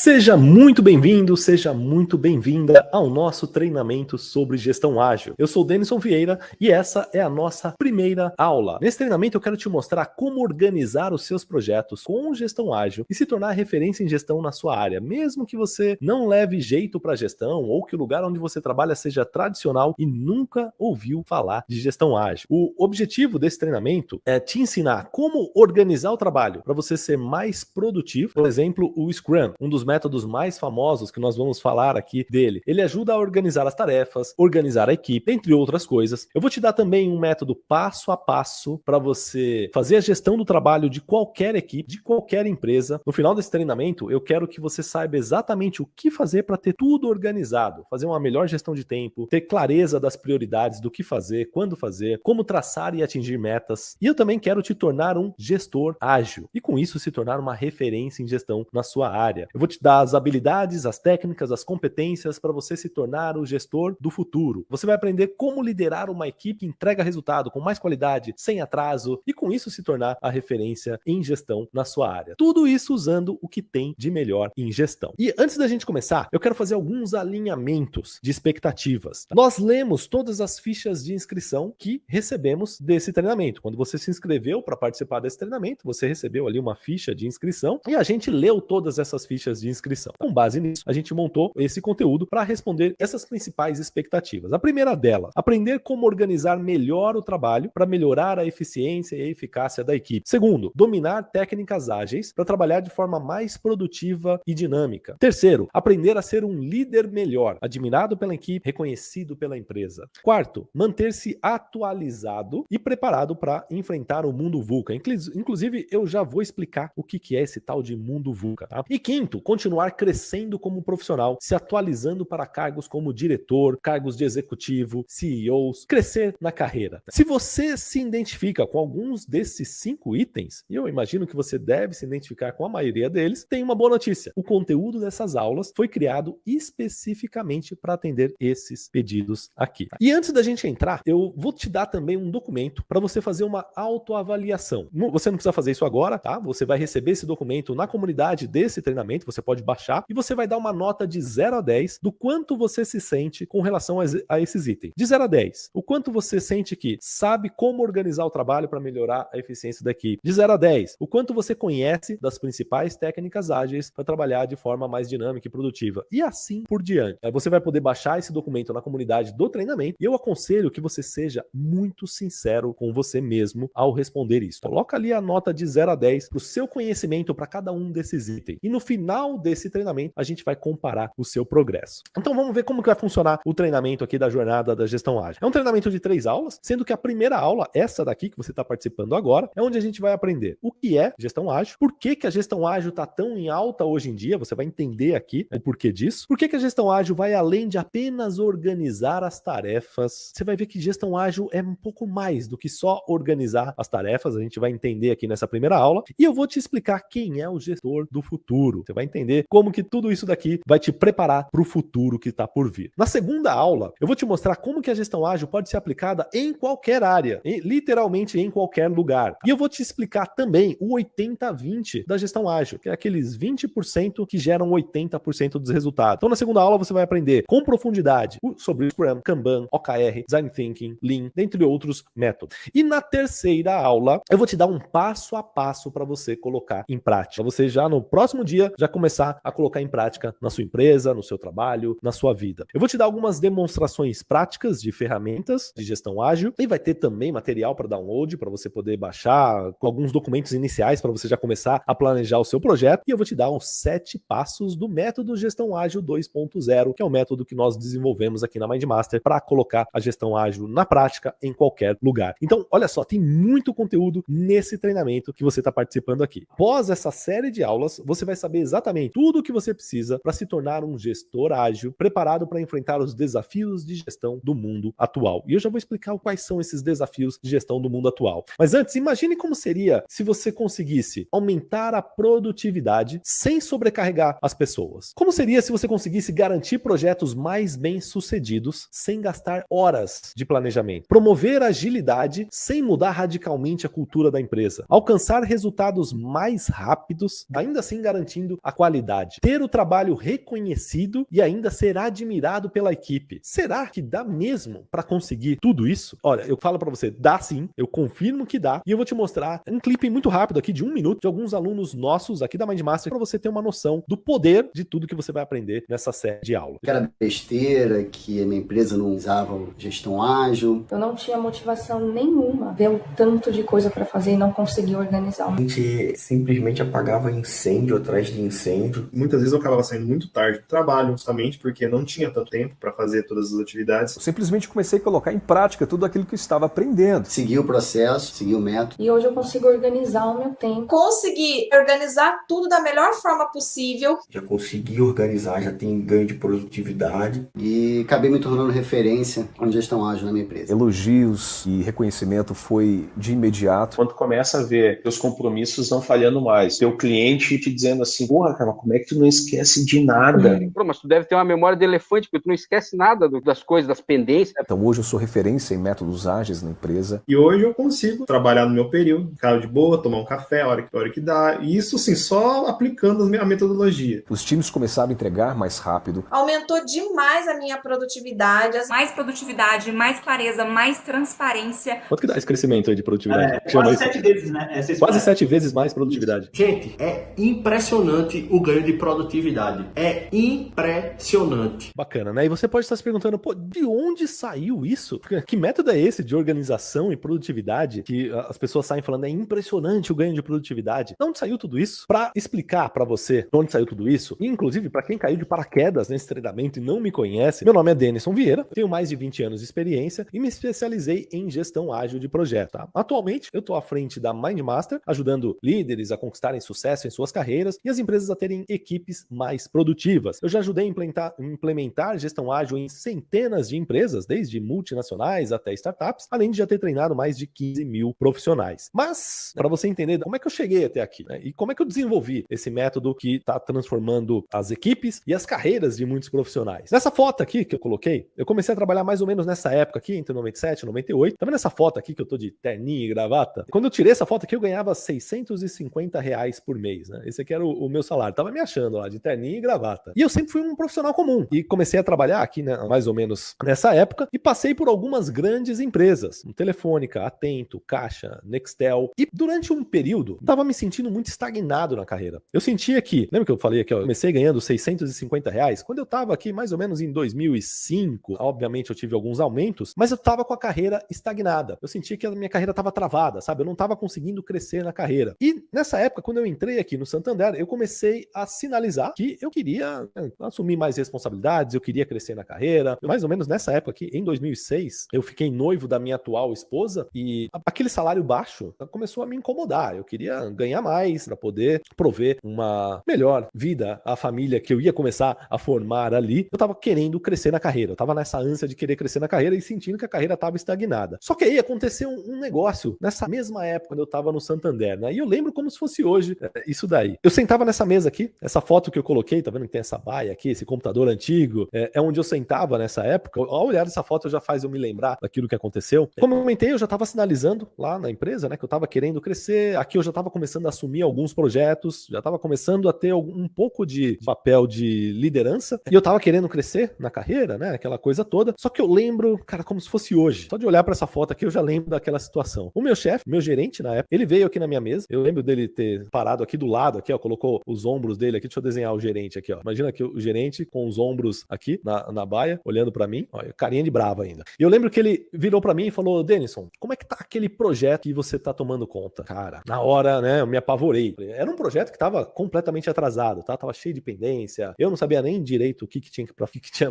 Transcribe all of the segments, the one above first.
Seja muito bem-vindo, seja muito bem-vinda ao nosso treinamento sobre gestão ágil. Eu sou o Denison Vieira e essa é a nossa primeira aula. Nesse treinamento eu quero te mostrar como organizar os seus projetos com gestão ágil e se tornar referência em gestão na sua área, mesmo que você não leve jeito para gestão ou que o lugar onde você trabalha seja tradicional e nunca ouviu falar de gestão ágil. O objetivo desse treinamento é te ensinar como organizar o trabalho para você ser mais produtivo. Por exemplo, o Scrum, um dos métodos mais famosos que nós vamos falar aqui dele. Ele ajuda a organizar as tarefas, organizar a equipe, entre outras coisas. Eu vou te dar também um método passo a passo para você fazer a gestão do trabalho de qualquer equipe, de qualquer empresa. No final desse treinamento, eu quero que você saiba exatamente o que fazer para ter tudo organizado, fazer uma melhor gestão de tempo, ter clareza das prioridades do que fazer, quando fazer, como traçar e atingir metas. E eu também quero te tornar um gestor ágil e com isso se tornar uma referência em gestão na sua área. Eu vou te dar as habilidades, as técnicas, as competências para você se tornar o gestor do futuro. Você vai aprender como liderar uma equipe que entrega resultado com mais qualidade, sem atraso e com isso se tornar a referência em gestão na sua área. Tudo isso usando o que tem de melhor em gestão. E antes da gente começar, eu quero fazer alguns alinhamentos de expectativas. Nós lemos todas as fichas de inscrição que recebemos desse treinamento. Quando você se inscreveu para participar desse treinamento, você recebeu ali uma ficha de inscrição e a gente leu todas essas fichas de inscrição. Com base nisso, a gente montou esse conteúdo para responder essas principais expectativas. A primeira delas, aprender como organizar melhor o trabalho para melhorar a eficiência e a eficácia da equipe. Segundo, dominar técnicas ágeis para trabalhar de forma mais produtiva e dinâmica. Terceiro, aprender a ser um líder melhor, admirado pela equipe, reconhecido pela empresa. Quarto, manter-se atualizado e preparado para enfrentar o mundo VUCA. Inclusive, eu já vou explicar o que é esse tal de mundo VUCA. Tá? E quinto, continuar crescendo como profissional, se atualizando para cargos como diretor, cargos de executivo, CEOs, crescer na carreira. Se você se identifica com alguns desses 5 itens, e eu imagino que você deve se identificar com a maioria deles, tem uma boa notícia. O conteúdo dessas aulas foi criado especificamente para atender esses pedidos aqui. E antes da gente entrar, eu vou te dar também um documento para você fazer uma autoavaliação. Você não precisa fazer isso agora, tá? Você vai receber esse documento na comunidade desse treinamento, você pode baixar e você vai dar uma nota de 0 a 10 do quanto você se sente com relação a esses itens. De 0 a 10, o quanto você sente que sabe como organizar o trabalho para melhorar a eficiência da equipe. De 0 a 10, o quanto você conhece das principais técnicas ágeis para trabalhar de forma mais dinâmica e produtiva. E assim por diante. Você vai poder baixar esse documento na comunidade do treinamento e eu aconselho que você seja muito sincero com você mesmo ao responder isso. Coloca ali a nota de 0 a 10 para o seu conhecimento para cada um desses itens. E no final desse treinamento, a gente vai comparar o seu progresso. Então vamos ver como que vai funcionar o treinamento aqui da jornada da gestão ágil. É um treinamento de 3 aulas, sendo que a primeira aula, essa daqui que você está participando agora, é onde a gente vai aprender o que é gestão ágil, por que a gestão ágil está tão em alta hoje em dia, você vai entender aqui o porquê disso, por que a gestão ágil vai além de apenas organizar as tarefas. Você vai ver que gestão ágil é um pouco mais do que só organizar as tarefas, a gente vai entender aqui nessa primeira aula, e eu vou te explicar quem é o gestor do futuro. Você vai entender como que tudo isso daqui vai te preparar para o futuro que está por vir. Na segunda aula, eu vou te mostrar como que a gestão ágil pode ser aplicada em qualquer área, literalmente em qualquer lugar. E eu vou te explicar também o 80-20 da gestão ágil, que é aqueles 20% que geram 80% dos resultados. Então, na segunda aula, você vai aprender com profundidade sobre o Scrum, Kanban, OKR, Design Thinking, Lean, dentre outros métodos. E na terceira aula, eu vou te dar um passo a passo para você colocar em prática. Para você já no próximo dia, já começar a colocar em prática na sua empresa, no seu trabalho, na sua vida. Eu vou te dar algumas demonstrações práticas de ferramentas de gestão ágil e vai ter também material para download, para você poder baixar com alguns documentos iniciais para você já começar a planejar o seu projeto. E eu vou te dar uns 7 passos do método Gestão Ágil 2.0, que é o método que nós desenvolvemos aqui na MindMaster para colocar a gestão ágil na prática em qualquer lugar. Então, olha só, tem muito conteúdo nesse treinamento que você está participando aqui. Após essa série de aulas, você vai saber exatamente tudo o que você precisa para se tornar um gestor ágil, preparado para enfrentar os desafios de gestão do mundo atual. E eu já vou explicar quais são esses desafios de gestão do mundo atual. Mas antes, imagine como seria se você conseguisse aumentar a produtividade sem sobrecarregar as pessoas. Como seria se você conseguisse garantir projetos mais bem-sucedidos sem gastar horas de planejamento? Promover agilidade sem mudar radicalmente a cultura da empresa. Alcançar resultados mais rápidos, ainda assim garantindo a qualidade qualidade, ter o trabalho reconhecido e ainda ser admirado pela equipe. Será que dá mesmo para conseguir tudo isso? Olha, eu falo para você, dá sim, eu confirmo que dá, e eu vou te mostrar um clipe muito rápido aqui de 1 minuto de alguns alunos nossos aqui da Mindmaster para você ter uma noção do poder de tudo que você vai aprender nessa série de aula. Que era besteira, que a minha empresa não usava gestão ágil. Eu não tinha motivação nenhuma, ver o tanto de coisa para fazer e não conseguir organizar. A gente simplesmente apagava incêndio atrás de incêndio. Muitas vezes eu acabava saindo muito tarde do trabalho, justamente porque não tinha tanto tempo para fazer todas as atividades. Eu simplesmente comecei a colocar em prática tudo aquilo que eu estava aprendendo. Segui o processo, segui o método. E hoje eu consigo organizar o meu tempo. Consegui organizar tudo da melhor forma possível. Já consegui organizar, já tem ganho de produtividade. E acabei me tornando referência em gestão ágil na minha empresa. Elogios e reconhecimento foi de imediato. Quando começa a ver teus compromissos não falhando mais, teu cliente te dizendo assim, porra, cara, como é que tu não esquece de nada? Pô, mas tu deve ter uma memória de elefante, porque tu não esquece nada das coisas, das pendências. Então hoje eu sou referência em métodos ágeis na empresa. E hoje eu consigo trabalhar no meu período, ficar de boa, tomar um café a hora que dá. E isso, assim, só aplicando a metodologia. Os times começaram a entregar mais rápido. Aumentou demais a minha produtividade. Mais produtividade, mais clareza, mais transparência. Quanto que dá esse crescimento aí de produtividade? Quase 7 vezes, né? Quase 7 vezes mais produtividade. Gente, é impressionante o ganho de produtividade. É impressionante. Bacana, né? E você pode estar se perguntando, pô, de onde saiu isso? Que método é esse de organização e produtividade que as pessoas saem falando é impressionante o ganho de produtividade? De onde saiu tudo isso? Para explicar para você de onde saiu tudo isso, e inclusive para quem caiu de paraquedas nesse treinamento e não me conhece, meu nome é Denison Vieira, tenho mais de 20 anos de experiência e me especializei em gestão ágil de projeto. Tá? Atualmente, eu estou à frente da Mindmaster, ajudando líderes a conquistarem sucesso em suas carreiras e as empresas a terem equipes mais produtivas. Eu já ajudei a implementar gestão ágil em centenas de empresas, desde multinacionais até startups, além de já ter treinado mais de 15 mil profissionais. Mas, para você entender como é que eu cheguei até aqui, né? E como é que eu desenvolvi esse método que está transformando as equipes e as carreiras de muitos profissionais. Nessa foto aqui que eu coloquei, eu comecei a trabalhar mais ou menos nessa época aqui, entre 97 e 98. Tá vendo essa foto aqui que eu tô de terninho e gravata? Quando eu tirei essa foto aqui, eu ganhava R$650 por mês, né? Esse aqui era o meu salário. Tava me achando lá de terninho e gravata. E eu sempre fui um profissional comum. E comecei a trabalhar aqui, né, mais ou menos nessa época, e passei por algumas grandes empresas. Telefônica, Atento, Caixa, Nextel. E durante um período, tava me sentindo muito estagnado na carreira. Eu sentia que, lembra que eu falei aqui, ó, eu comecei ganhando R$650? Quando eu tava aqui mais ou menos em 2005, obviamente eu tive alguns aumentos, mas eu tava com a carreira estagnada. Eu sentia que a minha carreira tava travada, sabe? Eu não tava conseguindo crescer na carreira. E nessa época, quando eu entrei aqui no Santander, eu comecei a sinalizar que eu queria assumir mais responsabilidades, eu queria crescer na carreira. Mais ou menos nessa época aqui, em 2006, eu fiquei noivo da minha atual esposa e aquele salário baixo começou a me incomodar. Eu queria ganhar mais para poder prover uma melhor vida à família que eu ia começar a formar ali. Eu tava querendo crescer na carreira, eu tava nessa ânsia de querer crescer na carreira e sentindo que a carreira tava estagnada. Só que aí aconteceu um negócio nessa mesma época quando eu tava no Santander, né? E eu lembro como se fosse hoje isso daí. Eu sentava nessa mesa aqui, essa foto que eu coloquei, tá vendo que tem essa baia aqui, esse computador antigo, é onde eu sentava nessa época. Ao olhar essa foto já faz eu me lembrar daquilo que aconteceu. Como eu comentei, eu já tava sinalizando lá na empresa, né, que eu tava querendo crescer. Aqui eu já tava começando a assumir alguns projetos, já tava começando a ter um pouco de papel de liderança, e eu tava querendo crescer na carreira, né, aquela coisa toda. Só que eu lembro, cara, como se fosse hoje. Só de olhar pra essa foto aqui eu já lembro daquela situação. O meu chefe, meu gerente na época, ele veio aqui na minha mesa. Eu lembro dele ter parado aqui do lado, aqui, ó, colocou os ombros dele aqui. Deixa eu desenhar o gerente aqui, ó. Imagina aqui o gerente com os ombros aqui na baia, olhando pra mim, ó, carinha de bravo ainda. E eu lembro que ele virou pra mim e falou: Denison, como é que tá aquele projeto que você tá tomando conta? Cara, na hora, né, eu me apavorei. Era um projeto que tava completamente atrasado, tá? Tava cheio de pendência. Eu não sabia nem direito o que tinha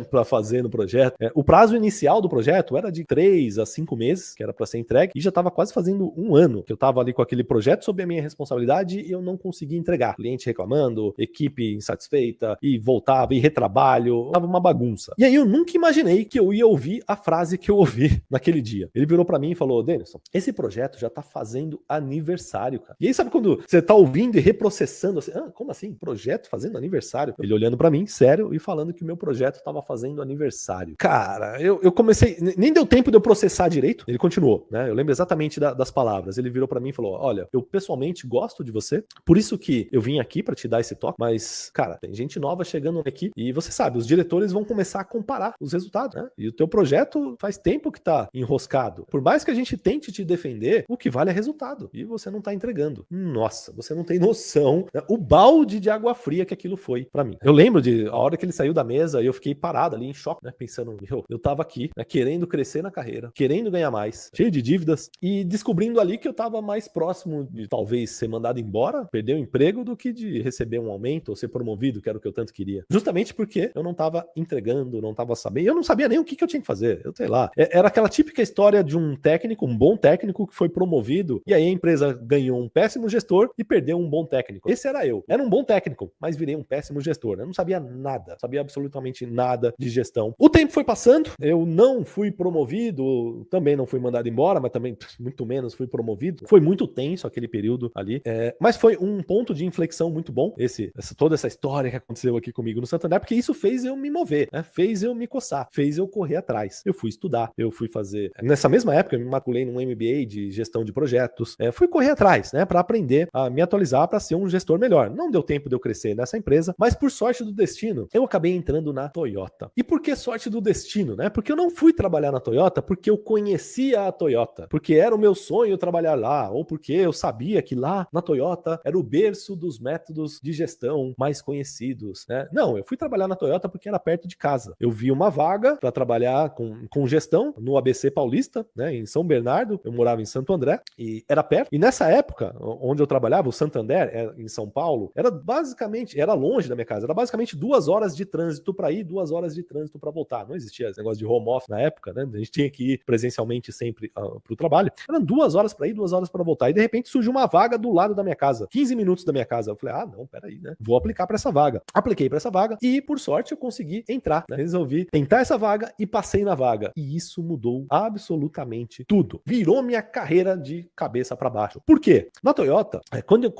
pra fazer no projeto. O prazo inicial do projeto era de 3 a 5 meses, que era pra ser entregue, e já tava quase fazendo um ano que eu tava ali com aquele projeto sob a minha responsabilidade e eu não conseguia entregar. Cliente reclamando, equipe insatisfeita, e voltava, e retrabalho, tava uma bagunça. E aí eu nunca imaginei que eu ia ouvir a frase que eu ouvi naquele dia. Ele virou pra mim e falou: Denison, esse projeto já tá fazendo aniversário, cara. E aí sabe quando você tá ouvindo e reprocessando assim, como assim? Projeto fazendo aniversário? Ele olhando pra mim, sério, e falando que o meu projeto tava fazendo aniversário. Cara, eu comecei, nem deu tempo de eu processar direito. Ele continuou, né? Eu lembro exatamente das palavras. Ele virou pra mim e falou: olha, eu pessoalmente gosto de você, por isso que eu vim aqui pra te dar esse toque, mas, cara, tem gente nova chegando aqui e você sabe, os diretores vão começar a comparar os resultados, né? E o teu projeto faz tempo que tá enroscado. Por mais que a gente tente te defender, o que vale é resultado. E você não tá entregando. Nossa, você não tem noção, né? O balde de água fria que aquilo foi pra mim. Eu lembro de a hora que ele saiu da mesa, eu fiquei parado ali em choque, né? Pensando, eu tava aqui, né? Querendo crescer na carreira, querendo ganhar mais, cheio de dívidas e descobrindo ali que eu tava mais próximo de talvez ser mandado embora, perder o emprego, do que de receber um aumento ou ser promovido, que era o que eu tanto queria. Justamente porque eu não tava entregando, não tava sabendo, eu não sabia nem o que eu tinha que fazer, eu sei lá. Era aquela típica história de um técnico, um bom técnico que foi promovido e aí a empresa ganhou um péssimo gestor e perdeu um bom técnico. Esse era eu. Era um bom técnico, mas virei um péssimo gestor. Eu não sabia nada, sabia absolutamente nada de gestão. O tempo foi passando, eu não fui promovido, também não fui mandado embora, mas também muito menos fui promovido. Foi muito tenso aquele período ali, mas foi um ponto de inflexão muito bom, toda essa história que aconteceu aqui comigo no Santander, porque isso fez eu me mover, né? Fez eu me coçar, fez eu correr atrás. Eu fui estudar, eu fui fazer... Nessa mesma época, eu me matriculei num MBA de gestão de projetos, fui correr atrás, né? Para aprender a me atualizar para ser um gestor melhor. Não deu tempo de eu crescer nessa empresa, mas por sorte do destino, eu acabei entrando na Toyota. E por que sorte do destino, né? Porque eu não fui trabalhar na Toyota porque eu conhecia a Toyota, porque era o meu sonho trabalhar lá, ou porque eu sabia que lá na Toyota era o berço dos métodos de gestão mais conhecidos, né? Não, eu fui trabalhar na Toyota porque era perto de casa. Eu vi uma vaga para trabalhar com gestão no ABC Paulista, né, em São Bernardo. Eu morava em Santo André e era perto. E nessa época, onde eu trabalhava, o Santander, em São Paulo, era longe da minha casa. Era basicamente 2 horas de trânsito para ir, 2 horas de trânsito para voltar. Não existia esse negócio de home office na época, né? A gente tinha que ir presencialmente sempre para o trabalho. Eram 2 horas para ir, 2 horas para voltar. E de repente surgiu uma vaga do lado da minha casa, 15 minutos da minha casa. Eu falei, não, peraí, né? Vou aplicar para essa vaga. Apliquei para essa vaga e, por sorte, eu consegui entrar, né? Resolvi tentar essa vaga e passei na vaga. E isso mudou absolutamente tudo. Virou minha carreira de cabeça para baixo. Por quê? Na Toyota, quando eu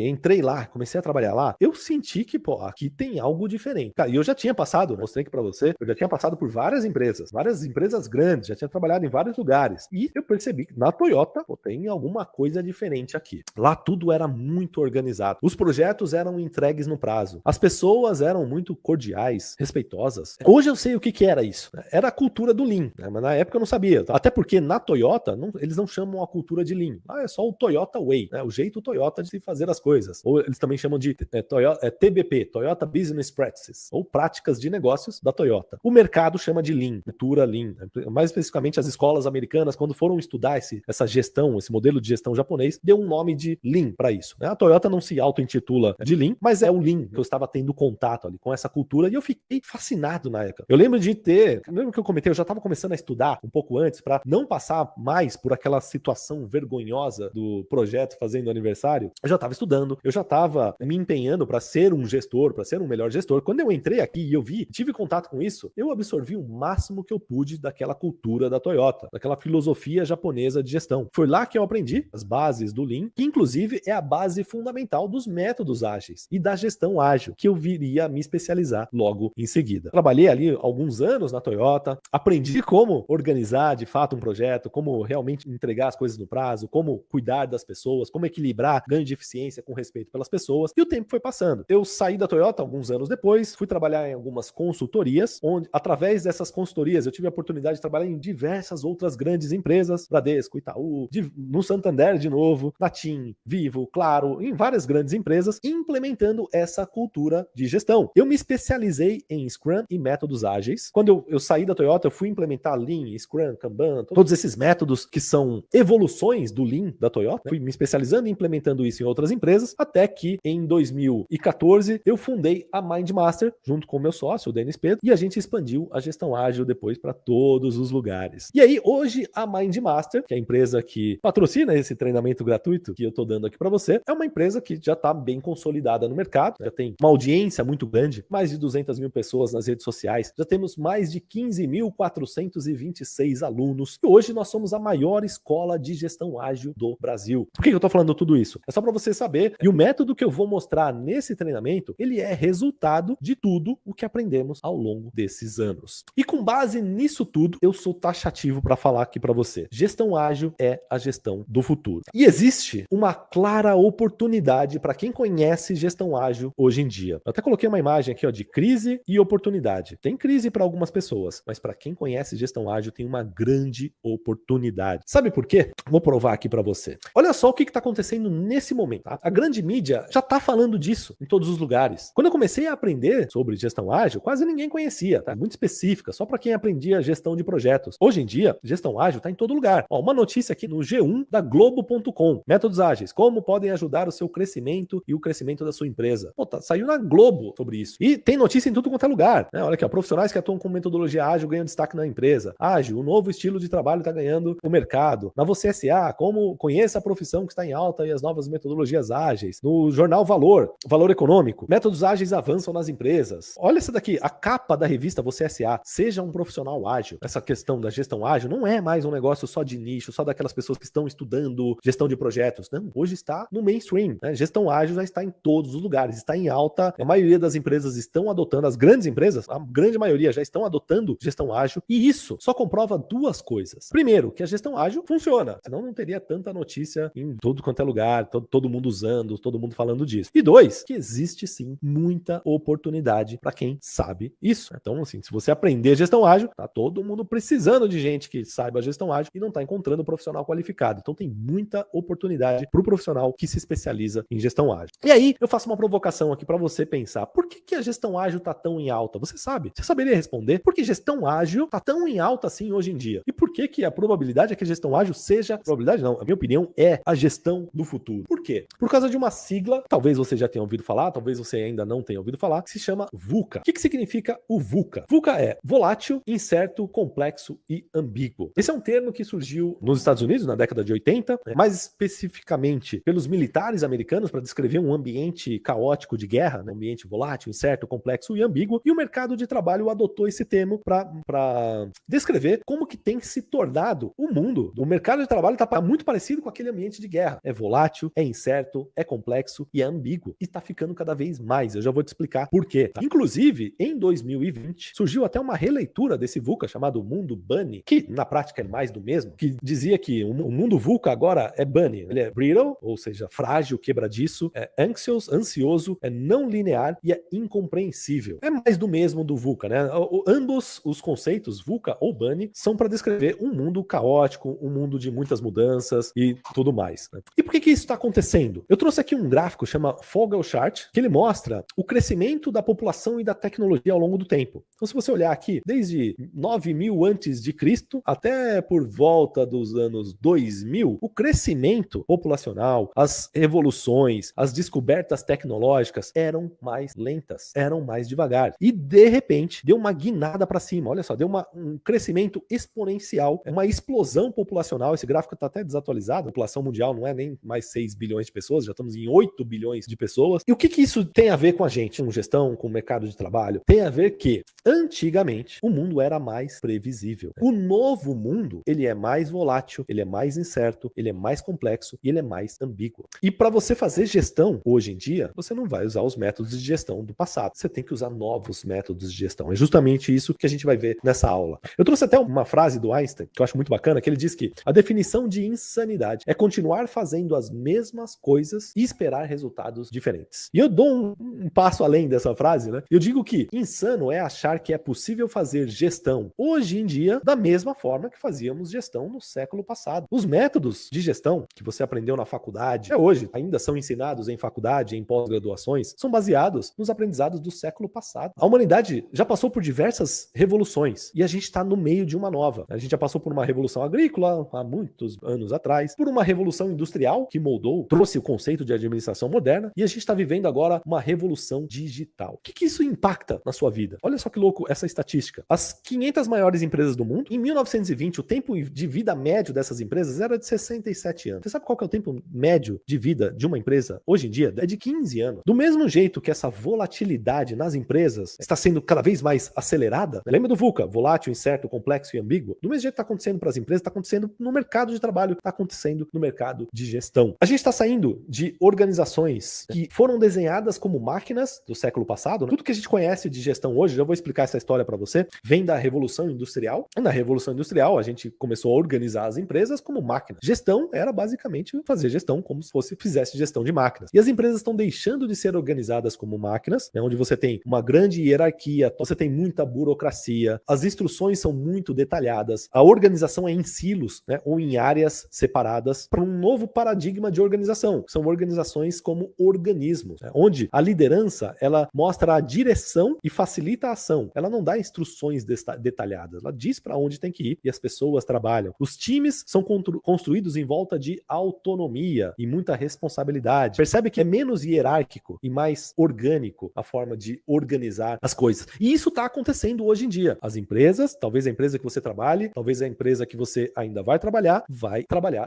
entrei lá, comecei a trabalhar lá, eu senti que, aqui tem algo diferente. Cara, e eu já tinha passado, mostrei aqui para você, eu já tinha passado por várias empresas grandes, já tinha trabalhado em vários lugares. E eu percebi que na Toyota, tem alguma coisa diferente aqui. Lá tudo era muito organizado. Os projetos eram entregues no prazo. As pessoas eram muito cordiais, respeitosas. Hoje eu sei o que era isso. Era a cultura do Lean, né? Mas na época eu não sabia. Até porque na Toyota, eles não chamam a cultura de Lean. É só o Toyota Way, né? O jeito Toyota de se fazer as coisas. Ou eles também chamam de TBP, Toyota Business Practices, ou práticas de negócios da Toyota. O mercado chama de Lean, cultura Lean. Mais especificamente as escolas americanas, quando foram estudar essa gestão, esse modelo de gestão japonês, deu um nome de Lean para isso, né? A Toyota não se auto-intitula de Lean, mas é o Lean que eu estava tendo contato ali com essa cultura e eu fiquei fascinado na época. Eu lembro que eu comentei, eu já estava começando a estudar um pouco antes para não passar mais por aquela situação vergonhosa do projeto fazendo aniversário. Eu já estava estudando, eu já estava me empenhando para ser um gestor, para ser um melhor gestor. Quando eu entrei aqui e eu tive contato com isso, eu absorvi o máximo que eu pude daquela cultura da Toyota, daquela filosofia japonesa de gestão. Foi lá que eu aprendi as bases do Lean, que inclusive é a base fundamental dos métodos ágeis e da gestão ágil, que eu viria a me especializar logo em seguida. Trabalhei ali alguns anos na Toyota, aprendi como organizar de fato um projeto, como realmente entregar as coisas no prazo, como cuidar das pessoas, como equilibrar ganho de eficiência com respeito pelas pessoas, e o tempo foi passando. Eu saí da Toyota alguns anos depois, fui trabalhar em algumas consultorias, onde através dessas consultorias eu tive a oportunidade de trabalhar em diversas outras grandes empresas, Bradesco, Itaú, no Santander de novo, na TIM, Vivo, Claro, em várias grandes empresas, implementando essa cultura de gestão. Eu me especializei em Scrum e métodos ágeis. Quando eu saí da Toyota, eu fui implementar Lean, Scrum, Kanban, todos esses métodos que são evoluções do Lean da Toyota, né? Fui me especializando e implementando isso em outras empresas, até que em 2014 eu fundei a MindMaster, junto com o meu sócio, o Denis Pedro, e a gente expandiu a gestão ágil depois para todos os lugares. E aí, hoje, a MindMaster, que é a empresa que patrocina esse treinamento gratuito que eu tô dando aqui para você, é uma empresa que já tá bem consolidada no mercado, já tem uma audiência muito grande, mais de 200 mil pessoas nas redes sociais, já temos mais de 15.426 alunos, e hoje nós somos a maior escola de gestão ágil do Brasil. Por que eu tô falando tudo isso? É só para você saber, e o método que eu vou mostrar nesse treinamento, ele é resultado de tudo o que aprendemos ao longo desses anos. E com base nisso tudo, eu sou taxativo para falar aqui para você. Gestão ágil é a gestão do futuro. E existe uma clara oportunidade para quem conhece conhece gestão ágil hoje em dia? Eu até coloquei uma imagem aqui, ó, de crise e oportunidade. Tem crise para algumas pessoas, mas para quem conhece gestão ágil tem uma grande oportunidade. Sabe por quê? Vou provar aqui para você. Olha só o que está acontecendo nesse momento. Tá? A grande mídia já está falando disso em todos os lugares. Quando eu comecei a aprender sobre gestão ágil, quase ninguém conhecia. Tá? Muito específica, só para quem aprendia gestão de projetos. Hoje em dia, gestão ágil está em todo lugar. Ó, uma notícia aqui no G1 da Globo.com. Métodos ágeis. Como podem ajudar o seu crescimento e o crescimento da sua empresa. Pô, saiu na Globo sobre isso. E tem notícia em tudo quanto é lugar. Né? Olha aqui, ó, profissionais que atuam com metodologia ágil ganham destaque na empresa. Ágil, o novo estilo de trabalho está ganhando o mercado. Na Você SA, como conheça a profissão que está em alta e as novas metodologias ágeis. No jornal Valor Econômico, métodos ágeis avançam nas empresas. Olha essa daqui, a capa da revista Você SA. Seja um profissional ágil. Essa questão da gestão ágil não é mais um negócio só de nicho, só daquelas pessoas que estão estudando gestão de projetos. Não, hoje está no mainstream. Né? Gestão ágil já está em todos os lugares, está em alta. A maioria das empresas estão adotando, as grandes empresas, a grande maioria já estão adotando gestão ágil. E isso só comprova duas coisas. Primeiro, que a gestão ágil funciona. Senão não teria tanta notícia em todo quanto é lugar, todo mundo usando, todo mundo falando disso. E dois, que existe sim muita oportunidade para quem sabe isso. Então, assim, se você aprender gestão ágil, tá todo mundo precisando de gente que saiba gestão ágil e não tá encontrando profissional qualificado. Então tem muita oportunidade para o profissional que se especializa em gestão ágil. E aí, eu faço uma provocação aqui para você pensar, por que a gestão ágil tá tão em alta? Você sabe? Você saberia responder? Por que gestão ágil tá tão em alta assim hoje em dia? E por que a probabilidade é que a gestão ágil seja... Probabilidade não, a minha opinião é a gestão do futuro. Por quê? Por causa de uma sigla, talvez você já tenha ouvido falar, talvez você ainda não tenha ouvido falar, que se chama VUCA. O que significa o VUCA? VUCA é volátil, incerto, complexo e ambíguo. Esse é um termo que surgiu nos Estados Unidos na década de 80, mais especificamente pelos militares americanos para descrever um ambiente caótico de guerra, um ambiente volátil, incerto, complexo e ambíguo, e o mercado de trabalho adotou esse termo para descrever como que tem se tornado o mundo. O mercado de trabalho está muito parecido com aquele ambiente de guerra. É volátil, é incerto, é complexo e é ambíguo. E está ficando cada vez mais. Eu já vou te explicar por quê. Tá? Inclusive, em 2020, surgiu até uma releitura desse VUCA chamado Mundo Bunny, que na prática é mais do mesmo, que dizia que o mundo VUCA agora é Bunny. Ele é brittle, ou seja, frágil, quebradiço, é ansioso, é não linear e é incompreensível. É mais do mesmo do VUCA, né? Ambos os conceitos, VUCA ou Bunny, são para descrever um mundo caótico, um mundo de muitas mudanças e tudo mais. Né? E por que isso está acontecendo? Eu trouxe aqui um gráfico chama Fogel Chart, que ele mostra o crescimento da população e da tecnologia ao longo do tempo. Então, se você olhar aqui, desde 9.000 antes de Cristo até por volta dos anos 2000, o crescimento populacional, as evoluções, as descobertas tecnológicas eram mais lentas, eram mais devagar. E, de repente, deu uma guinada para cima. Olha só, deu um crescimento exponencial, uma explosão populacional. Esse gráfico está até desatualizado. A população mundial não é nem mais 6 bilhões de pessoas, já estamos em 8 bilhões de pessoas. E o que isso tem a ver com a gente? Com gestão, com o mercado de trabalho? Tem a ver que, antigamente, o mundo era mais previsível. O novo mundo, ele é mais volátil, ele é mais incerto, ele é mais complexo e ele é mais ambíguo. E para você fazer gestão, hoje em dia, você não vai usar os métodos de gestão do passado. Você tem que usar novos métodos de gestão. É justamente isso que a gente vai ver nessa aula. Eu trouxe até uma frase do Einstein, que eu acho muito bacana, que ele diz que a definição de insanidade é continuar fazendo as mesmas coisas e esperar resultados diferentes. E eu dou um passo além dessa frase, né? Eu digo que insano é achar que é possível fazer gestão hoje em dia da mesma forma que fazíamos gestão no século passado. Os métodos de gestão que você aprendeu na faculdade, hoje ainda são ensinados em faculdade, em pós-graduações, são baseados nos aprendizados do século passado. A humanidade já passou por diversas revoluções e a gente está no meio de uma nova. A gente já passou por uma revolução agrícola há muitos anos atrás, por uma revolução industrial que moldou, trouxe o conceito de administração moderna e a gente está vivendo agora uma revolução digital. O que isso impacta na sua vida? Olha só que louco essa estatística. As 500 maiores empresas do mundo, em 1920, o tempo de vida médio dessas empresas era de 67 anos. Você sabe qual que é o tempo médio de vida de uma empresa hoje em dia? É de 15 anos. Do mesmo jeito que essa volatilidade nas empresas está sendo cada vez mais acelerada, lembra do VUCA? Volátil, incerto, complexo e ambíguo? Do mesmo jeito que está acontecendo para as empresas, está acontecendo no mercado de trabalho, está acontecendo no mercado de gestão. A gente está saindo de organizações que foram desenhadas como máquinas do século passado. Tudo que a gente conhece de gestão hoje, já vou explicar essa história para você, vem da Revolução Industrial. Na Revolução Industrial, a gente começou a organizar as empresas como máquinas. Gestão era basicamente fazer gestão como se fizesse gestão de máquinas. E as empresas empresas estão deixando de ser organizadas como máquinas, né, onde você tem uma grande hierarquia, você tem muita burocracia, as instruções são muito detalhadas, a organização é em silos, né, ou em áreas separadas, para um novo paradigma de organização. São organizações como organismos, né, onde a liderança ela mostra a direção e facilita a ação. Ela não dá instruções detalhadas, ela diz para onde tem que ir e as pessoas trabalham. Os times são construídos em volta de autonomia e muita responsabilidade. Percebe que é menos hierárquico e mais orgânico a forma de organizar as coisas. E isso está acontecendo hoje em dia. As empresas, talvez a empresa que você trabalhe, talvez a empresa que você ainda vai trabalhar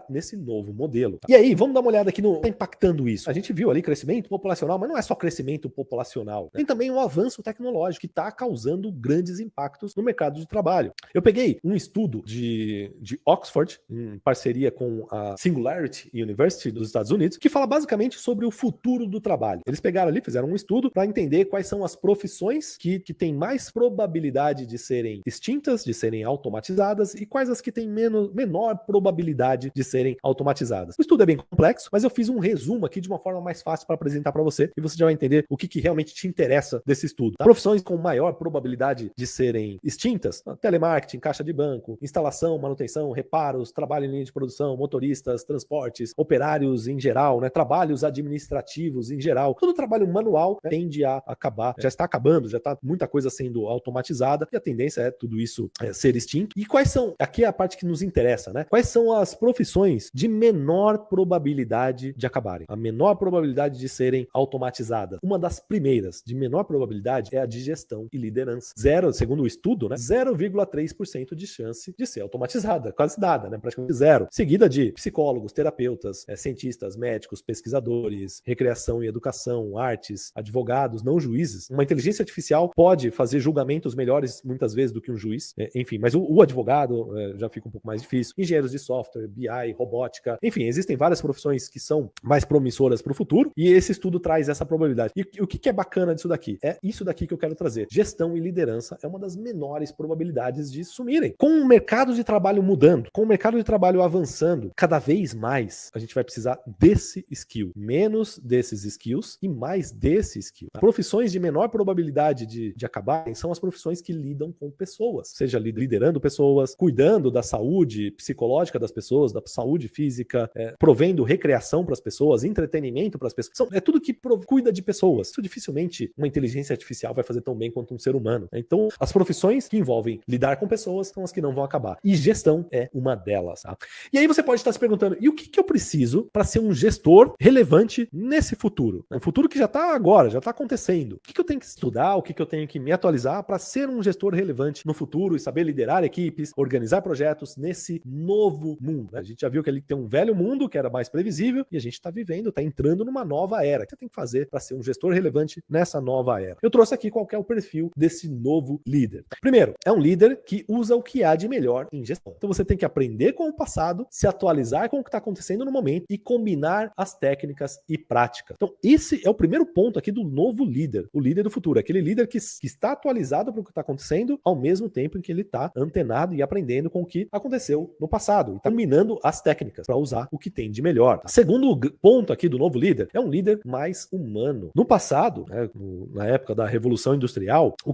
nesse novo modelo. Tá? E aí, vamos dar uma olhada aqui no que está impactando isso. A gente viu ali crescimento populacional, mas não é só crescimento populacional. Tem também um avanço tecnológico que está causando grandes impactos no mercado de trabalho. Eu peguei um estudo de Oxford, em parceria com a Singularity University dos Estados Unidos, que fala basicamente sobre o futuro do trabalho. Eles pegaram ali, fizeram um estudo para entender quais são as profissões que têm mais probabilidade de serem extintas, de serem automatizadas, e quais as que têm menor probabilidade de serem automatizadas. O estudo é bem complexo, mas eu fiz um resumo aqui de uma forma mais fácil para apresentar para você, e você já vai entender o que realmente te interessa desse estudo. Tá? Profissões com maior probabilidade de serem extintas: telemarketing, caixa de banco, instalação, manutenção, reparos, trabalho em linha de produção, motoristas, transportes, operários em geral, né? Trabalhos administrativos em geral. Todo trabalho manual, né, tende a acabar, já está acabando, já está muita coisa sendo automatizada e a tendência é tudo isso ser extinto. E quais são, aqui é a parte que nos interessa, né? Quais são as profissões de menor probabilidade de acabarem? A menor probabilidade de serem automatizadas. Uma das primeiras de menor probabilidade é a de gestão e liderança. Segundo o estudo, né, 0,3% de chance de ser automatizada, quase nada, né, praticamente zero. Seguida de psicólogos, terapeutas, cientistas, médicos, pesquisadores, recreação e educação, artes, advogados, não juízes. Uma inteligência artificial pode fazer julgamentos melhores muitas vezes do que um juiz, enfim, mas o advogado já fica um pouco mais difícil. Engenheiros de software, BI, robótica, enfim, existem várias profissões que são mais promissoras para o futuro e esse estudo traz essa probabilidade. E o que é bacana disso daqui? É isso daqui que eu quero trazer. Gestão e liderança é uma das menores probabilidades de sumirem. Com o mercado de trabalho mudando, com o mercado de trabalho avançando, cada vez mais a gente vai precisar desse skill. Menos desses skills e mais desse skill. Tá? Profissões de menor probabilidade de acabarem são as profissões que lidam com pessoas. Seja liderando pessoas, cuidando da saúde psicológica das pessoas, da saúde física, provendo recreação para as pessoas, entretenimento para as pessoas. É tudo que cuida de pessoas. Isso dificilmente uma inteligência artificial vai fazer tão bem quanto um ser humano. Então, as profissões que envolvem lidar com pessoas são as que não vão acabar. E gestão é uma delas. Tá? E aí você pode estar se perguntando, e o que eu preciso para ser um gestor relevante nesse futuro? Um futuro que já está agora, já está acontecendo. O que eu tenho que estudar, o que eu tenho que me atualizar para ser um gestor relevante no futuro e saber liderar equipes, organizar projetos nesse novo mundo? A gente já viu que ele tem um velho mundo que era mais previsível e a gente está vivendo, está entrando numa nova era. O que você tem que fazer para ser um gestor relevante nessa nova era? Eu trouxe aqui qual que é o perfil desse novo líder. Primeiro, é um líder que usa o que há de melhor em gestão. Então você tem que aprender com o passado, se atualizar com o que está acontecendo no momento e combinar as técnicas e práticas. Então esse é o primeiro ponto aqui do novo líder, o líder do futuro, aquele líder que está atualizado para o que está acontecendo ao mesmo tempo em que ele está antenado e aprendendo com o que aconteceu no passado e está combinando as técnicas para usar o que tem de melhor. Tá? Segundo ponto aqui do novo líder é um líder mais humano. No passado, né, na época da Revolução Industrial, o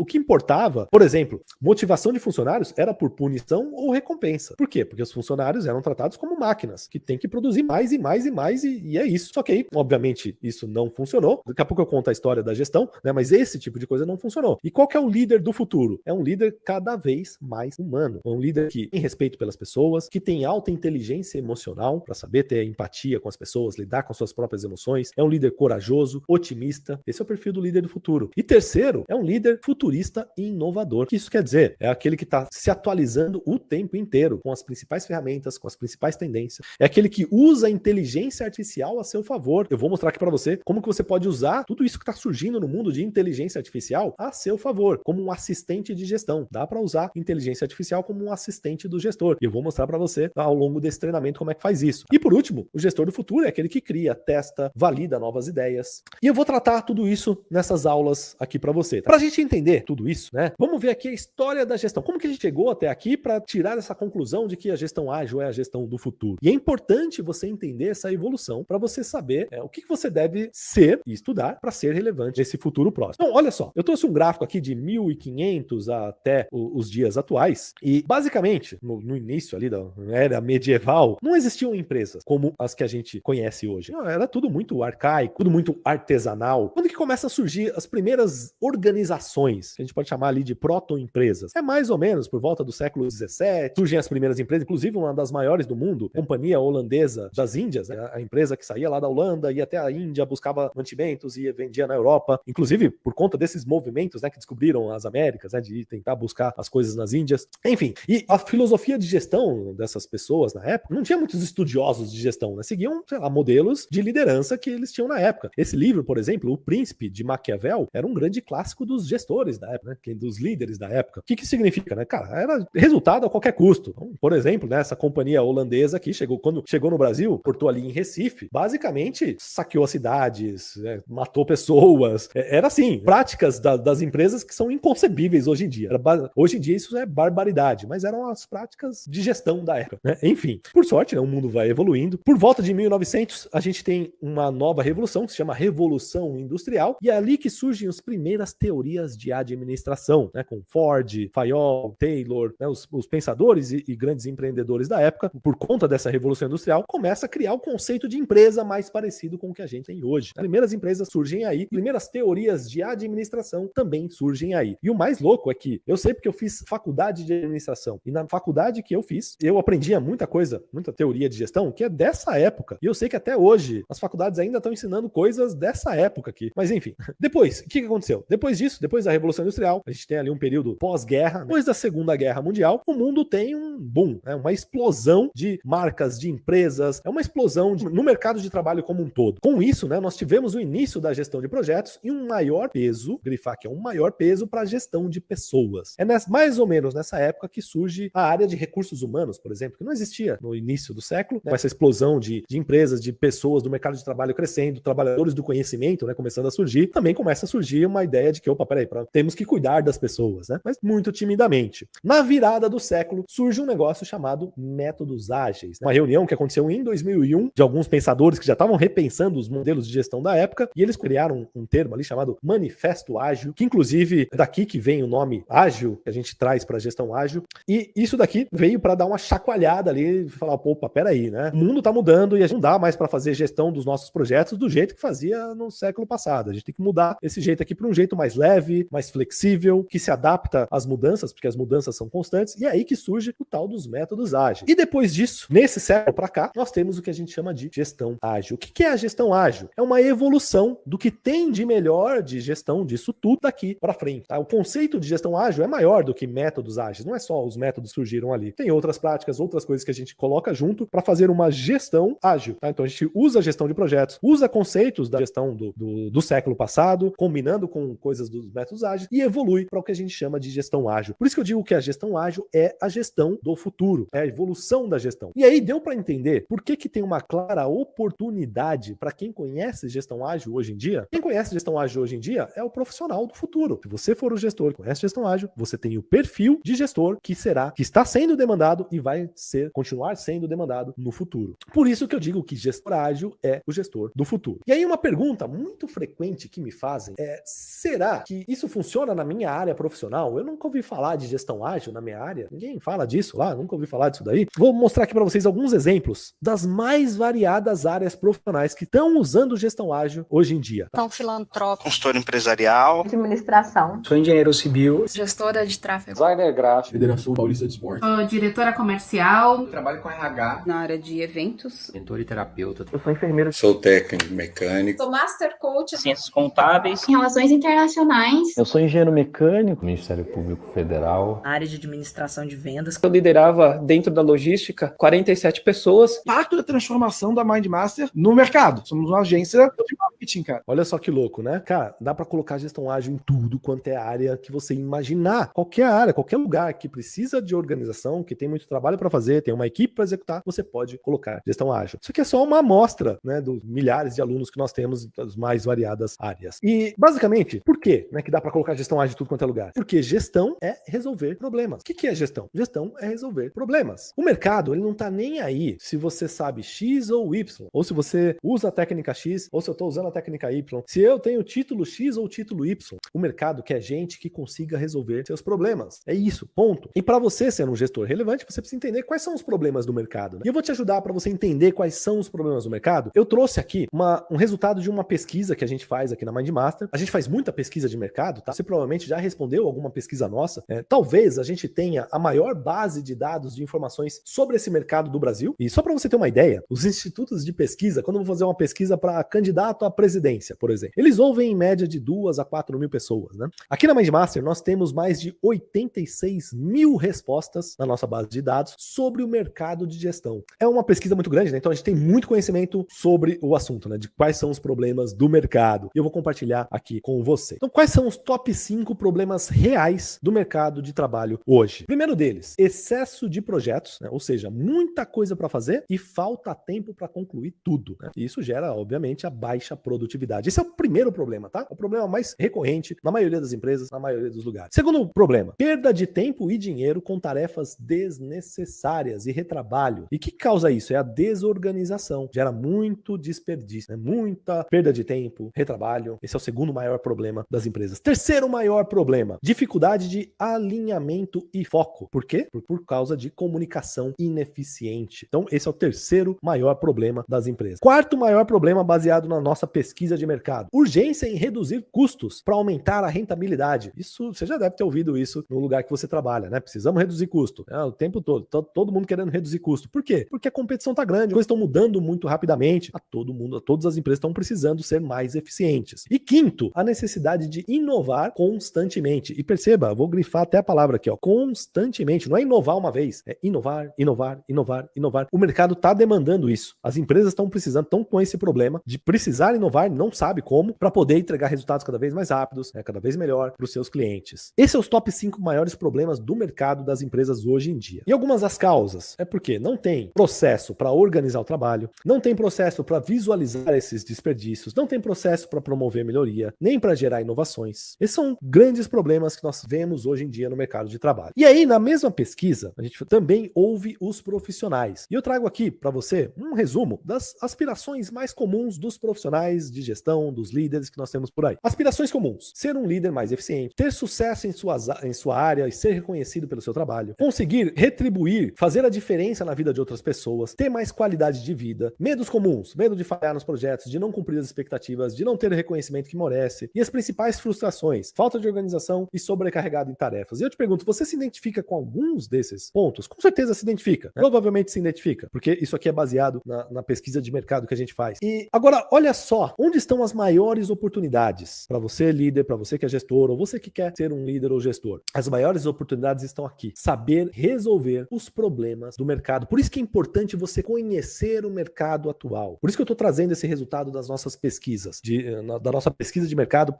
que importava, por exemplo, motivação de funcionários era por punição ou recompensa. Por quê? Porque os funcionários eram tratados como máquinas, que tem que produzir mais e mais e mais e é isso. Só que aí, obviamente, isso não funcionou. Daqui a pouco eu conto a história da gestão, né, mas esse tipo de coisa não funcionou. E qual que é o líder do futuro? É um líder cada vez mais humano. É um líder que tem respeito pelas pessoas, que tem alta inteligência emocional para saber ter empatia com as pessoas, lidar com suas próprias emoções. É um líder corajoso, otimista. Esse é o perfil do líder do futuro. E terceiro, é um líder futurista e inovador. O que isso quer dizer? É aquele que está se atualizando o tempo inteiro com as principais ferramentas, com as principais tendências. É aquele que usa a inteligência artificial a seu favor. Eu vou mostrar aqui para você como que você pode usar tudo isso que está surgindo no mundo de inteligência artificial a seu favor, como um assistente de gestão. Dá para usar inteligência artificial como um assistente do gestor. E eu vou mostrar para você ao longo desse treinamento como é que faz isso. E por último, o gestor do futuro é aquele que cria, testa, valida novas ideias. E eu vou tratar tudo isso nessas aulas aqui para você. Para a gente entender tudo isso, né? Vamos ver aqui a história da gestão. Como que a gente chegou até aqui para tirar essa conclusão de que a gestão ágil é a gestão do futuro? E é importante você entender essa evolução para você saber o que você deve ser e estudar para ser relevante nesse futuro próximo. Então, olha só, eu trouxe um gráfico aqui de 1500 até os dias atuais e, basicamente, no início ali da era medieval, não existiam empresas como as que a gente conhece hoje. Não, era tudo muito arcaico, tudo muito artesanal. Quando que começa a surgir as primeiras organizações, que a gente pode chamar ali de proto-empresas? É mais ou menos por volta do século XVII, surgem as primeiras empresas, inclusive uma das maiores do mundo, a Companhia Holandesa das Índias, né? A empresa que saía lá da Holanda, ia até a Índia, buscava mantimentos e vendia na Europa, inclusive por conta desses movimentos, né, que descobriram as Américas, né, de tentar buscar as coisas nas Índias. Enfim, e a filosofia de gestão dessas pessoas na época, não tinha muitos estudiosos de gestão, né? Seguiam, sei lá, modelos de liderança que eles tinham na época. Esse livro, por exemplo, O Príncipe de Maquiavel, era um grande clássico dos gestores da época, né? Dos líderes da época. O que significa, né? Cara, era resultado a qualquer custo. Então, por exemplo, né, essa companhia holandesa aqui quando chegou no Brasil, portou ali em Recife, basicamente saqueou as cidades, matou pessoas. Era assim, práticas das empresas que são inconcebíveis hoje em dia. Hoje em dia isso é barbaridade, mas eram as práticas de gestão da época, né? Enfim, por sorte, né, o mundo vai evoluindo. Por volta de 1900, a gente tem uma nova revolução que se chama Revolução Industrial, e é ali que surgem as primeiras teorias de administração, né, com Ford, Fayol, Taylor, né, os pensadores e grandes empreendedores da época. Por conta dessa Revolução Industrial, começa a criar o conceito de empresa mais parecido com o que a gente tem hoje. As primeiras empresas surgem aí, primeiras teorias de administração também surgem aí. E o mais louco é que eu sei porque eu fiz faculdade de administração, e na faculdade que eu fiz, eu aprendia muita coisa, muita teoria de gestão, que é dessa época. E eu sei que até hoje as faculdades ainda estão ensinando coisas dessa época aqui. Mas enfim, depois, o que aconteceu? Depois disso, depois da Revolução Industrial, a gente tem ali um período pós-guerra, depois da Segunda Guerra Mundial, o mundo tem um boom, né? Uma explosão de marcas, de empresas, é uma explosão no mercado de trabalho como um todo. Com isso, né, nós tivemos o início da gestão de projetos e um maior peso, grifar que é um maior peso para a gestão de pessoas. É mais ou menos nessa época que surge a área de recursos humanos, por exemplo, que não existia no início do século, né, com essa explosão de empresas, de pessoas do mercado de trabalho crescendo, trabalhadores do conhecimento, né, começando a surgir, também começa a surgir uma ideia de que, opa, peraí, temos que cuidar das pessoas, né, mas muito timidamente. Na virada do século, surge um negócio chamado métodos ágeis, né? Uma reunião que aconteceu em 2001 de alguns pensadores que já estavam repensando os modelos de gestão da época, e eles criaram um termo ali chamado Manifesto Ágil, que inclusive é daqui que vem o nome ágil, que a gente traz para a gestão ágil, e isso daqui veio para dar uma chacoalhada ali, falar, opa, peraí, né? O mundo tá mudando e a gente não dá mais para fazer gestão dos nossos projetos do jeito que fazia no século passado. A gente tem que mudar esse jeito aqui para um jeito mais leve, mais flexível, que se adapta às mudanças, porque as mudanças são constantes, e é aí que surge o tal dos métodos ágeis. E depois disso, nesse século para cá, nós temos o que a gente chama de gestão ágil. O que é a gestão ágil? É uma evolução do que tem de melhor de gestão disso tudo daqui para frente. Tá? O conceito de gestão ágil é maior do que métodos ágeis. Não é só os métodos surgiram ali. Tem outras práticas, outras coisas que a gente coloca junto para fazer uma gestão ágil. Tá? Então a gente usa a gestão de projetos, usa conceitos da gestão do século passado, combinando com coisas dos métodos ágeis e evolui para o que a gente chama de gestão ágil. Por isso que eu digo que a gestão ágil é a gestão do futuro, é a evolução da gestão. E aí deu para entender por que tem uma clara oportunidade para quem conhece gestão ágil hoje em dia. Quem conhece gestão ágil hoje em dia é o profissional do futuro. Se você for o gestor que conhece gestão ágil, você tem o perfil de gestor que está sendo demandado e vai continuar sendo demandado no futuro. Por isso que eu digo que gestor ágil é o gestor do futuro. E aí uma pergunta muito frequente que me fazem é: será que isso funciona na minha área profissional? Eu nunca ouvi falar de gestão ágil na minha área. Ninguém fala disso lá, nunca ouvi falar disso daí. Vou mostrar aqui para vocês alguns exemplos das mais variadas áreas profissionais que estão usando gestão ágil hoje em dia. Então, filantrópico, consultor empresarial, administração, sou engenheiro civil, gestora de tráfego, designer gráfico, Federação Paulista de Esporte, diretora comercial, trabalho com RH, na área de eventos, mentor e terapeuta, eu sou enfermeiro, sou técnico mecânico, sou master coach, ciências contábeis, relações internacionais, eu sou engenheiro mecânico, Ministério Público Federal, área de administração de vendas. Eu liderava dentro da logística 47 pessoas. Parte da transformação da MindMaster no mercado. Somos uma agência de marketing, cara. Olha só que louco, né? Cara, dá pra colocar gestão ágil em tudo quanto é área que você imaginar. Qualquer área, qualquer lugar que precisa de organização, que tem muito trabalho pra fazer, tem uma equipe pra executar, você pode colocar gestão ágil. Isso aqui é só uma amostra, né, dos milhares de alunos que nós temos das mais variadas áreas. E, basicamente, por quê, né, que dá pra colocar gestão ágil em tudo quanto é lugar? Porque gestão é resolver problemas. O que é gestão? Gestão é resolver problemas. O mercado, ele não tá nem aí se você sabe X ou Y, ou se você usa a técnica X ou se eu estou usando a técnica Y, se eu tenho título X ou título Y. O mercado quer gente que consiga resolver seus problemas. É isso, ponto. E para você ser um gestor relevante, você precisa entender quais são os problemas do mercado, né? E eu vou te ajudar para você entender quais são os problemas do mercado. Eu trouxe aqui um resultado de uma pesquisa que a gente faz aqui na MindMaster. A gente faz muita pesquisa de mercado, tá? Você provavelmente já respondeu alguma pesquisa nossa. Talvez a gente tenha a maior base de dados de informações sobre esse mercado do Brasil. E só para você ter uma ideia, os institutos de pesquisa, quando eu vou fazer uma pesquisa para candidato à presidência, por exemplo, eles ouvem em média de 2 a 4 mil pessoas, né? Aqui na MindMaster nós temos mais de 86 mil respostas na nossa base de dados sobre o mercado de gestão. É uma pesquisa muito grande, né? Então a gente tem muito conhecimento sobre o assunto, né? De quais são os problemas do mercado. E eu vou compartilhar aqui com você. Então, quais são os top 5 problemas reais do mercado de trabalho hoje? Primeiro deles, excesso de projetos, né? Ou seja, muita coisa para fazer e falta tempo para concluir tudo, né? E isso gera, obviamente, a baixa produtividade. Esse é o primeiro problema, tá? É o problema mais recorrente na maioria das empresas, na maioria dos lugares. Segundo problema, perda de tempo e dinheiro com tarefas desnecessárias e retrabalho. E o que causa isso? É a desorganização. Gera muito desperdício, né? Muita perda de tempo, retrabalho. Esse é o segundo maior problema das empresas. Terceiro maior problema, dificuldade de alinhamento e foco. Por quê? Por causa de comunicação ineficiente. Então, esse é o terceiro maior problema das empresas. Quarto maior problema, baseado na nossa pesquisa de mercado, urgência em reduzir custos para aumentar a rentabilidade. Isso, você já deve ter ouvido isso no lugar que você trabalha, né? Precisamos reduzir custo. O tempo todo. Todo mundo querendo reduzir custo. Por quê? Porque a competição tá grande, as coisas estão mudando muito rapidamente. Todas as empresas estão precisando ser mais eficientes. E quinto, a necessidade de inovar constantemente. E perceba, eu vou grifar até a palavra aqui, ó, constantemente. Não é inovar uma vez, é inovar, inovar, inovar, inovar. O mercado está demandando isso. As empresas estão precisando, estão com esse problema de precisar inovar, não sabe como, para poder entregar resultados cada vez mais rápidos, cada vez melhor para os seus clientes. Esses são os top 5 maiores problemas do mercado das empresas hoje em dia. E algumas das causas é porque não tem processo para organizar o trabalho, não tem processo para visualizar esses desperdícios, não tem processo para promover melhoria, nem para gerar inovações. Esses são grandes problemas que nós vemos hoje em dia no mercado de trabalho. E aí, na mesma pesquisa, a gente também ouve os profissionais. E eu trago aqui para você um resumo das aspirações mais comuns dos profissionais de gestão, dos líderes que nós temos por aí. Aspirações comuns: ser um líder mais eficiente, ter sucesso em sua área e ser reconhecido pelo seu trabalho, conseguir retribuir, fazer a diferença na vida de outras pessoas, ter mais qualidade de vida, medos comuns, medo de falhar nos projetos, de não cumprir as expectativas, de não ter o reconhecimento que merece, e as principais frustrações: falta de organização e sobrecarregado em tarefas. E eu te pergunto, você se identifica com alguns desses pontos? Com certeza se identifica, né? Provavelmente se identifica, porque isso aqui é baseado na pesquisa de mercado que a gente faz. E agora, olha só, onde estão as maiores oportunidades para você, líder, para você que é gestor, ou você que quer ser um líder ou gestor? As maiores oportunidades estão aqui. Saber resolver os problemas do mercado. Por isso que é importante você conhecer o mercado atual. Por isso que eu estou trazendo esse resultado das nossas pesquisas, da nossa pesquisa de mercado,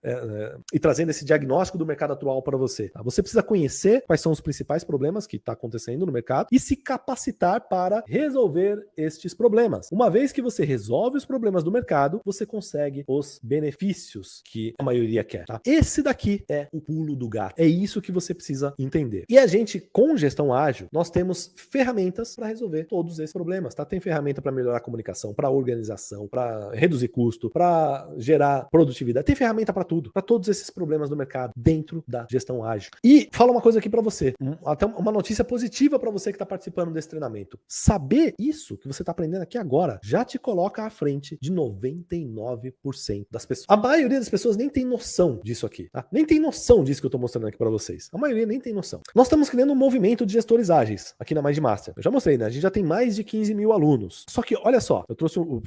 e trazendo esse diagnóstico do mercado atual para você. Tá? Você precisa conhecer quais são os principais problemas que está acontecendo no mercado e se capacitar para resolver estes problemas. Uma vez que você resolve os problemas do mercado, você consegue os benefícios que a maioria quer. Tá? Esse daqui é o pulo do gato. É isso que você precisa entender. E a gente, com gestão ágil, nós temos ferramentas para resolver todos esses problemas. Tá? Tem ferramenta para melhorar a comunicação, para organização, para reduzir custo, para gerar produtividade. Tem ferramenta para tudo, para todos esses problemas do mercado dentro da gestão ágil. E fala uma coisa aqui para você, até uma notícia positiva para você que está participando desse treinamento. Saber isso que você está aprendendo aqui agora já te coloca à frente de 99% das pessoas. A maioria das pessoas nem tem noção disso aqui, tá? Nem tem noção disso que eu estou mostrando aqui para vocês. A maioria nem tem noção. Nós estamos criando um movimento de gestores ágeis aqui na MindMaster. Eu já mostrei, né? A gente já tem mais de 15 mil alunos. Só que, olha só,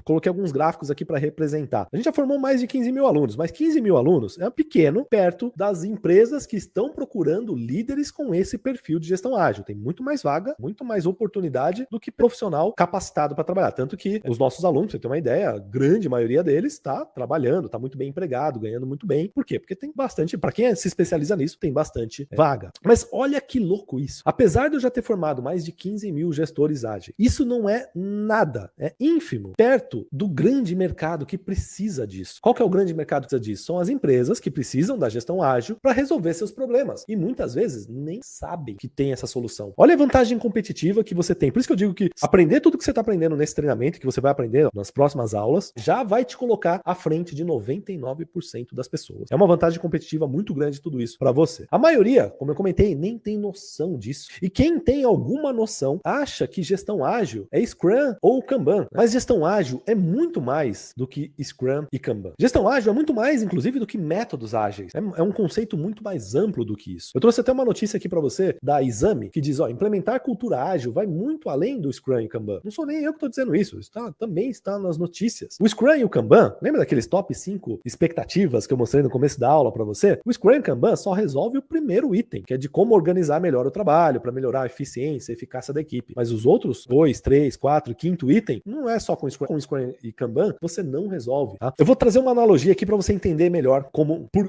coloquei alguns gráficos aqui para representar. A gente já formou mais de 15 mil alunos, mas 15 mil alunos é pequeno perto das empresas que estão procurando líderes com esse perfil de gestão ágil. Tem muito mais vaga, muito mais oportunidade do que profissional capacitado para trabalhar. Tanto que os nossos alunos, pra você ter uma ideia, a grande maioria deles está trabalhando, está muito bem empregado, ganhando muito bem. Por quê? Porque tem bastante, para quem se especializa nisso, tem bastante vaga. Mas olha que louco isso. Apesar de eu já ter formado mais de 15 mil gestores ágeis, isso não é nada, é ínfimo, perto do grande mercado que precisa disso. Qual que é o grande mercado que precisa disso? São as empresas que precisam da gestão ágil para resolver seus problemas. E muitas vezes nem sabem que tem essa solução. Olha a vantagem competitiva que você tem. Por isso que eu digo que aprender tudo que você está aprendendo nesse treinamento, que você vai aprender nas próximas aulas, já vai te colocar à frente de 99% das pessoas. É uma vantagem competitiva muito grande tudo isso para você. A maioria, como eu comentei, nem tem noção disso. E quem tem alguma noção acha que gestão ágil é Scrum ou Kanban. Mas gestão ágil é muito mais do que Scrum e Kanban. Gestão ágil é muito mais, inclusive, do que métodos ágeis. É um conceito muito mais amplo do que isso. Eu trouxe até uma notícia aqui para você da Exame, que diz, implementar cultura ágil vai muito além do Scrum e Kanban. Não sou nem eu que estou dizendo isso. Também está nas notícias. O Scrum e o Kanban, lembra daqueles top 5 expectativas que eu mostrei no começo da aula para você? O Scrum e o Kanban só resolve o primeiro item, que é de como organizar melhor o trabalho, para melhorar a eficiência e eficácia da equipe. Mas os outros 2, 3, 4, 5º item, não é só com Scrum e Kanban, você não resolve. Tá? Eu vou trazer uma analogia aqui para você entender melhor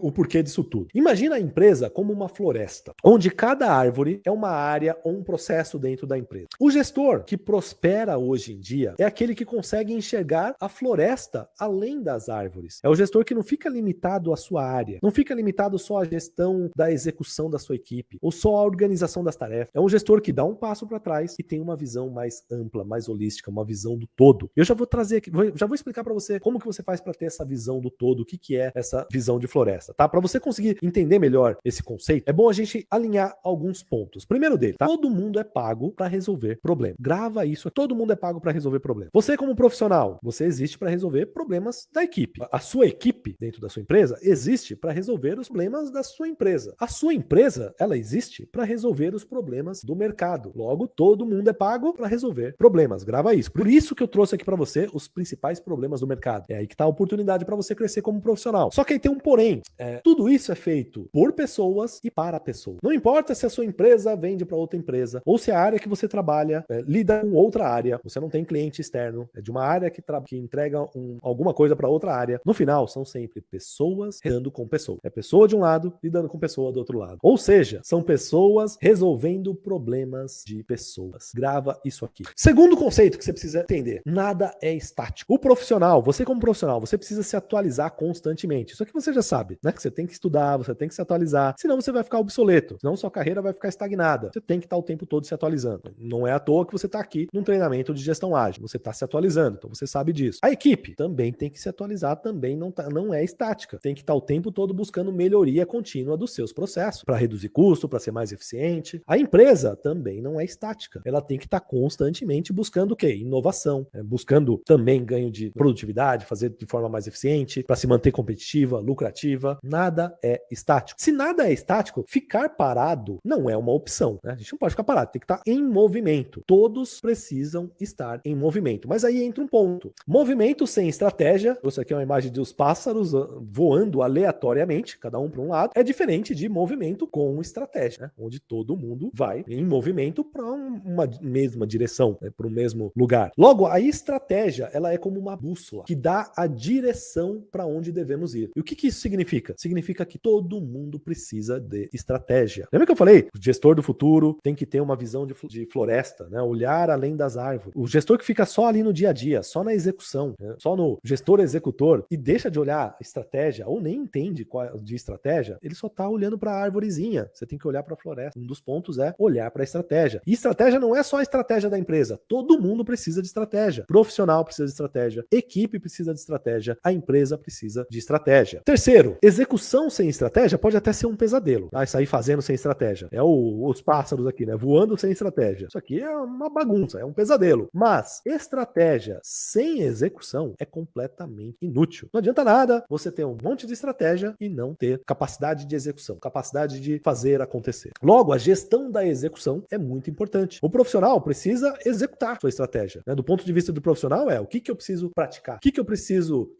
o porquê disso tudo. Imagina a empresa como uma floresta, onde cada árvore é uma área ou um processo dentro da empresa. O gestor que prospera hoje em dia é aquele que consegue enxergar a floresta além das árvores. É o gestor que não fica limitado à sua área, não fica limitado só à gestão da execução da sua equipe, ou só à organização das tarefas. É um gestor que dá um passo para trás e tem uma visão mais ampla, mais holística, uma visão do todo. Eu já vou trazer aqui, já vou explicar para você como que você faz para ter essa visão do todo, o que é essa visão de floresta, tá? Para você conseguir entender melhor esse conceito, é bom a gente alinhar alguns pontos. Primeiro dele, tá? Todo mundo é pago para resolver problema. Grava isso, todo mundo é pago para resolver problema. Você como profissional, você existe para resolver problemas da equipe. A sua equipe dentro da sua empresa existe para resolver os problemas da sua empresa. A sua empresa, ela existe para resolver os problemas do mercado. Logo, todo mundo é pago para resolver problemas. Grava isso. Por isso que eu trouxe aqui para você os principais problemas do mercado. É aí que tá a oportunidade para você crescer como profissional. Só que aí tem um porém. Tudo isso é feito por pessoas e para pessoas. Não importa se a sua empresa vende para outra empresa ou se a área que você trabalha lida com outra área. Você não tem cliente externo. É de uma área que entrega alguma coisa para outra área. No final, são sempre pessoas lidando com pessoas. É pessoa de um lado lidando com pessoa do outro lado. Ou seja, são pessoas resolvendo problemas de pessoas. Grava isso aqui. Segundo conceito que você precisa entender. Nada é estático. O profissional, você como profissional, você precisa se atualizar constantemente. Isso aqui você já sabe, né? Que você tem que estudar, você tem que se atualizar. Senão você vai ficar obsoleto. Senão sua carreira vai ficar estagnada. Você tem que estar o tempo todo se atualizando. Não é à toa que você está aqui num treinamento de gestão ágil. Você está se atualizando. Então você sabe disso. A equipe também tem que se atualizar, também não é estática. Tem que estar o tempo todo buscando melhoria contínua dos seus processos para reduzir custo, para ser mais eficiente. A empresa também não é estática. Ela tem que estar constantemente buscando o quê? Inovação. Buscando também ganho de produtividade, fazer de forma mais eficiente, para se manter competitiva, lucrativa. Nada é estático. Se nada é estático, ficar parado não é uma opção, né? A gente não pode ficar parado, tem que estar em movimento. Todos precisam estar em movimento. Mas aí entra um ponto. Movimento sem estratégia, isso aqui é uma imagem dos pássaros voando aleatoriamente, cada um para um lado, é diferente de movimento com estratégia, né? Onde todo mundo vai em movimento para uma mesma direção, né? Para o mesmo lugar. Logo, a estratégia, ela é como uma bússola que dá a direção para onde devemos ir. E o que isso significa? Significa que todo mundo precisa de estratégia. Lembra que eu falei? O gestor do futuro tem que ter uma visão de floresta, né? Olhar além das árvores. O gestor que fica só ali no dia a dia, só na execução, né? Só no gestor executor e deixa de olhar estratégia ou nem entende qual de estratégia, ele só tá olhando para a árvorezinha. Você tem que olhar para a floresta. Um dos pontos é olhar para a estratégia. E estratégia não é só a estratégia da empresa. Todo mundo precisa de estratégia. Profissional precisa de estratégia. Equipe precisa de estratégia. A empresa precisa de estratégia. Terceiro, execução sem estratégia pode até ser um pesadelo. Tá? Sair fazendo sem estratégia. É os pássaros aqui, né? Voando sem estratégia. Isso aqui é uma bagunça, é um pesadelo. Mas estratégia sem execução é completamente inútil. Não adianta nada você ter um monte de estratégia e não ter capacidade de execução, capacidade de fazer acontecer. Logo, a gestão da execução é muito importante. O profissional precisa executar sua estratégia. Né? Do ponto de vista do profissional o que eu preciso praticar, que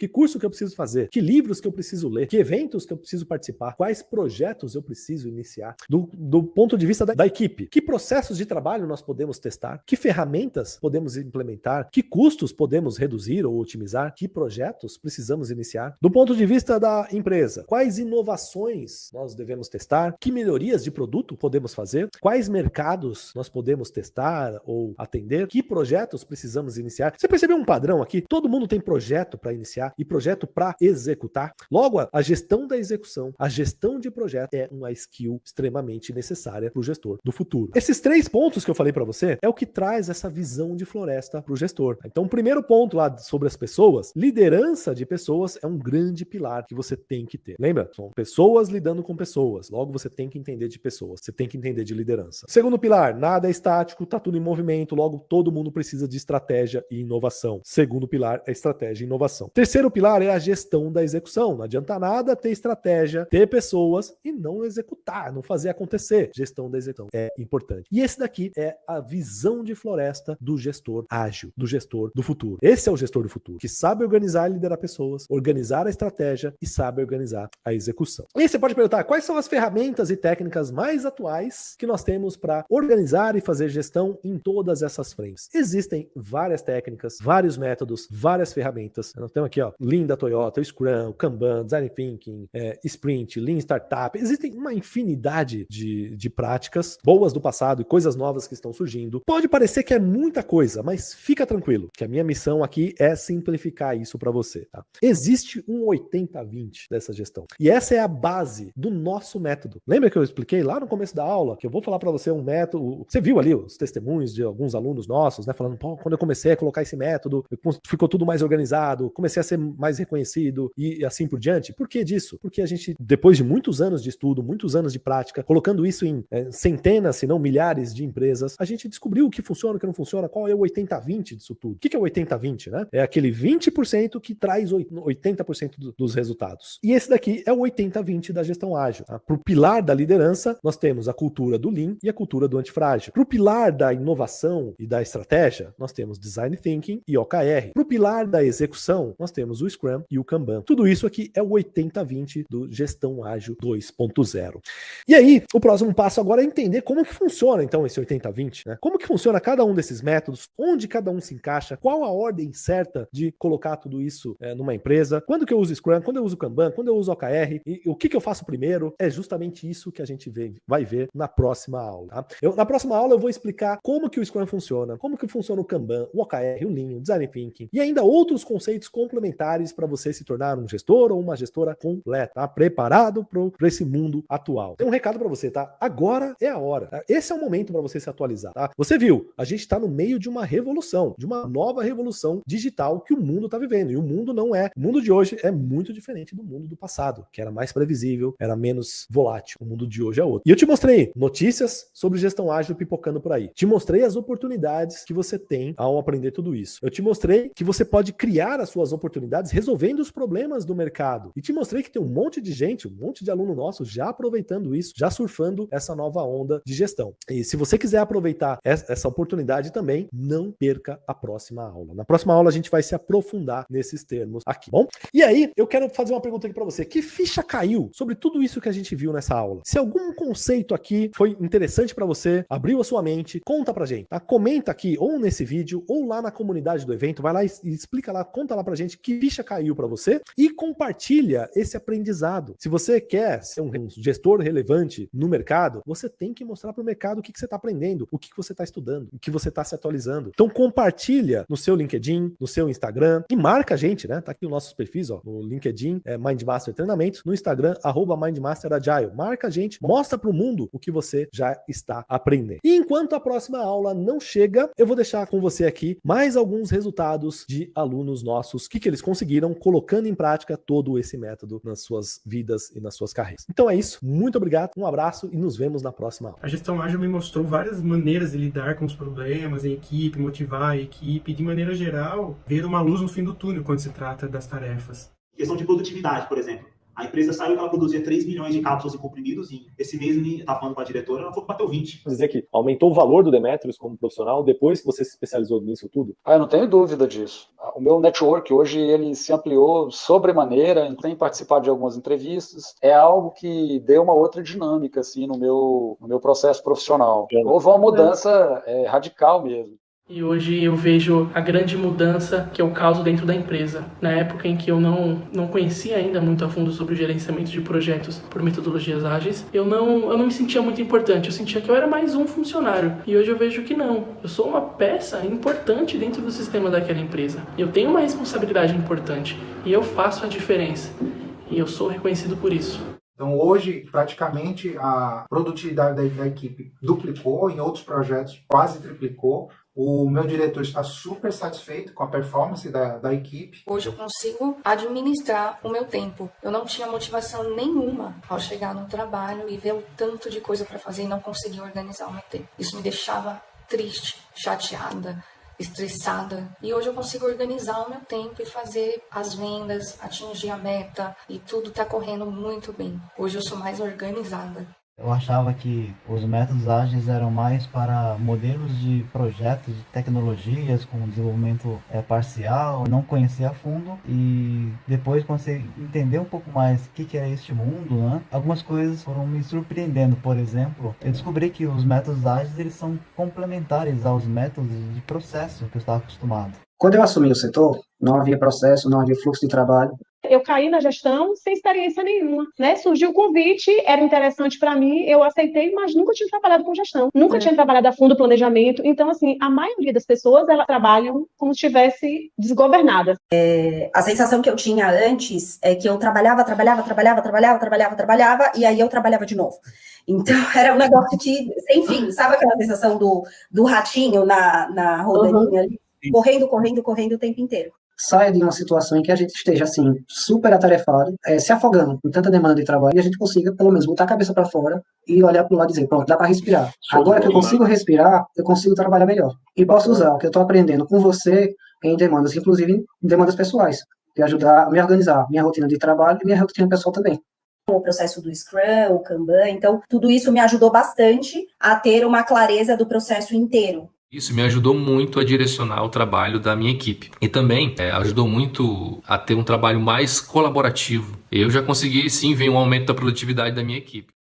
curso que eu preciso fazer, que livros que eu preciso ler, que eventos que eu preciso participar, quais projetos eu preciso iniciar. Do ponto de vista da equipe, que processos de trabalho nós podemos testar, que ferramentas podemos implementar, que custos podemos reduzir ou otimizar, que projetos precisamos iniciar. Do ponto de vista da empresa, quais inovações nós devemos testar, que melhorias de produto podemos fazer, quais mercados nós podemos testar ou atender, que projetos precisamos iniciar. Você percebeu um padrão aqui? Todo mundo tem projeto para iniciar e projeto para executar. Logo, a gestão da execução, a gestão de projeto é uma skill extremamente necessária para o gestor do futuro. Esses 3 pontos que eu falei para você é o que traz essa visão de floresta para o gestor. Então, o primeiro ponto lá sobre as pessoas, liderança de pessoas é um grande pilar que você tem que ter. Lembra? São pessoas lidando com pessoas. Logo, você tem que entender de pessoas. Você tem que entender de liderança. Segundo pilar, nada é estático, tá tudo em movimento. Logo, todo mundo precisa de estratégia e inovação. Segundo pilar é estratégia e inovação. Terceiro pilar é a gestão da execução. Não adianta nada ter estratégia, ter pessoas e não executar, não fazer acontecer. Gestão da execução é importante. E esse daqui é a visão de floresta do gestor ágil, do gestor do futuro. Esse é o gestor do futuro, que sabe organizar e liderar pessoas, organizar a estratégia e sabe organizar a execução. E você pode perguntar, quais são as ferramentas e técnicas mais atuais que nós temos para organizar e fazer gestão em todas essas frentes? Existem várias técnicas, vários métodos, várias ferramentas. Nós temos aqui, ó, Lean da Toyota, Scrum, Kanban, Design Thinking, Sprint, Lean Startup. Existem uma infinidade de práticas boas do passado e coisas novas que estão surgindo. Pode parecer que é muita coisa, mas fica tranquilo, que a minha missão aqui é simplificar isso para você. Tá? Existe um 80-20 dessa gestão. E essa é a base do nosso método. Lembra que eu expliquei lá no começo da aula, que eu vou falar para você um método... Você viu ali os testemunhos de alguns alunos nossos, né? Falando, pô, quando eu comecei a colocar esse método, ficou tudo mais organizado, comecei a ser mais reconhecido e assim por diante. Por que disso? Porque a gente, depois de muitos anos de estudo, muitos anos de prática, colocando isso em centenas, se não milhares de empresas, a gente descobriu o que funciona, o que não funciona, qual é o 80-20 disso tudo. O que é o 80-20, né? É aquele 20% que traz 80% dos resultados. E esse daqui é o 80-20 da gestão ágil. Tá? Para o pilar da liderança, nós temos a cultura do Lean e a cultura do antifrágil. Para o pilar da inovação e da estratégia, nós temos Design Thinking e OKR. Para o pilar da execução, nós temos o Scrum e o Kanban. Tudo isso aqui é o 80-20 do Gestão Ágil 2.0. E aí, o próximo passo agora é entender como que funciona, então, esse 80-20, né? Como que funciona cada um desses métodos, onde cada um se encaixa, qual a ordem certa de colocar tudo isso numa empresa, quando que eu uso Scrum, quando eu uso Kanban, quando eu uso OKR, e o que eu faço primeiro. É justamente isso que a gente vai ver na próxima aula. Tá? Na próxima aula eu vou explicar como que o Scrum funciona, como que funciona o Kanban, o OKR, o Lean, o Design Thinking, e ainda outros conceitos complementares para você se tornar um gestor ou uma gestora completa, tá? Preparado para esse mundo atual. Tem um recado para você, tá? Agora é a hora. Tá? Esse é o momento para você se atualizar, tá? Você viu, a gente está no meio de uma revolução, de uma nova revolução digital que o mundo está vivendo, e o mundo não é. O mundo de hoje é muito diferente do mundo do passado, que era mais previsível, era menos volátil. O mundo de hoje é outro. E eu te mostrei notícias sobre gestão ágil pipocando por aí. Te mostrei as oportunidades que você tem ao aprender tudo isso. Eu te mostrei que você pode criar as suas oportunidades resolvendo os problemas do mercado. E te mostrei que tem um monte de gente, um monte de aluno nosso já aproveitando isso, já surfando essa nova onda de gestão. E se você quiser aproveitar essa oportunidade também, não perca a próxima aula. Na próxima aula a gente vai se aprofundar nesses termos aqui, bom? E aí, eu quero fazer uma pergunta aqui para você. Que ficha caiu sobre tudo isso que a gente viu nessa aula? Se algum conceito aqui foi interessante para você, abriu a sua mente, conta pra gente, tá? Comenta aqui, ou nesse vídeo, ou lá na comunidade do evento, vai lá e explica lá, conta lá pra gente que ficha caiu para você e compartilha esse aprendizado. Se você quer ser um gestor relevante no mercado, você tem que mostrar pro mercado o que você está aprendendo, o que você está estudando, o que você está se atualizando. Então compartilha no seu LinkedIn, no seu Instagram e marca a gente, né? Tá aqui os nossos perfis, ó, no LinkedIn, Mindmaster Treinamentos, no Instagram, @MindmasterAgile. Marca a gente, mostra pro mundo o que você já está aprendendo. E enquanto a próxima aula não chega, eu vou deixar com você aqui mais alguns resultados de alunos nossos, o que eles conseguiram colocando em prática todo esse método nas suas vidas e nas suas carreiras. Então é isso, muito obrigado, um abraço e nos vemos na próxima aula. A gestão ágil me mostrou várias maneiras de lidar com os problemas em equipe, motivar a equipe, de maneira geral, ver uma luz no fim do túnel quando se trata das tarefas. Questão de produtividade, por exemplo. A empresa saiu que ela produzia 3 milhões de cápsulas e comprimidos e esse mês, estava falando com a diretora, ela falou que bateu 20. Quer dizer que aumentou o valor do Demetrius como profissional depois que você se especializou nisso tudo? Eu não tenho dúvida disso. O meu network hoje ele se ampliou sobremaneira, tem participado de algumas entrevistas. É algo que deu uma outra dinâmica assim, no meu processo profissional. Houve uma mudança radical mesmo. E hoje eu vejo a grande mudança que eu causo dentro da empresa. Na época em que eu não conhecia ainda muito a fundo sobre o gerenciamento de projetos por metodologias ágeis, eu não me sentia muito importante, eu sentia que eu era mais um funcionário. E hoje eu vejo que não, eu sou uma peça importante dentro do sistema daquela empresa. Eu tenho uma responsabilidade importante e eu faço a diferença. E eu sou reconhecido por isso. Então, hoje, praticamente, a produtividade da equipe duplicou, em outros projetos quase triplicou. O meu diretor está super satisfeito com a performance da equipe. Hoje eu consigo administrar o meu tempo. Eu não tinha motivação nenhuma ao chegar no trabalho e ver o tanto de coisa para fazer e não conseguir organizar o meu tempo. Isso me deixava triste, chateada, estressada. E hoje eu consigo organizar o meu tempo e fazer as vendas, atingir a meta, e tudo está correndo muito bem. Hoje eu sou mais organizada. Eu achava que os métodos ágeis eram mais para modelos de projetos, de tecnologias com desenvolvimento parcial, não conhecia a fundo, e depois comecei a entender um pouco mais o que é este mundo, né? Algumas coisas foram me surpreendendo. Por exemplo, eu descobri que os métodos ágeis eles são complementares aos métodos de processo que eu estava acostumado. Quando eu assumi o setor, não havia processo, não havia fluxo de trabalho. Eu caí na gestão sem experiência nenhuma, né? Surgiu o convite, era interessante para mim, eu aceitei, mas nunca tinha trabalhado com gestão, nunca tinha trabalhado a fundo planejamento. Então, assim, a maioria das pessoas, elas trabalham como se estivesse desgovernada. A sensação que eu tinha antes é que eu trabalhava, e aí eu trabalhava de novo. Então, era um negócio que, sem fim, sabe aquela sensação do ratinho na rodaninha ali? Correndo o tempo inteiro. Saia de uma situação em que a gente esteja, assim, super atarefado, se afogando em tanta demanda de trabalho, e a gente consiga, pelo menos, botar a cabeça para fora e olhar para o lado e dizer, pronto, dá para respirar. Agora que eu consigo respirar, eu consigo trabalhar melhor. E posso usar o que eu estou aprendendo com você em demandas, inclusive em demandas pessoais, de ajudar a me organizar, minha rotina de trabalho e minha rotina pessoal também. O processo do Scrum, o Kanban, então, tudo isso me ajudou bastante a ter uma clareza do processo inteiro. Isso me ajudou muito a direcionar o trabalho da minha equipe. E também ajudou muito a ter um trabalho mais colaborativo. Eu já consegui, sim, ver um aumento da produtividade da minha equipe.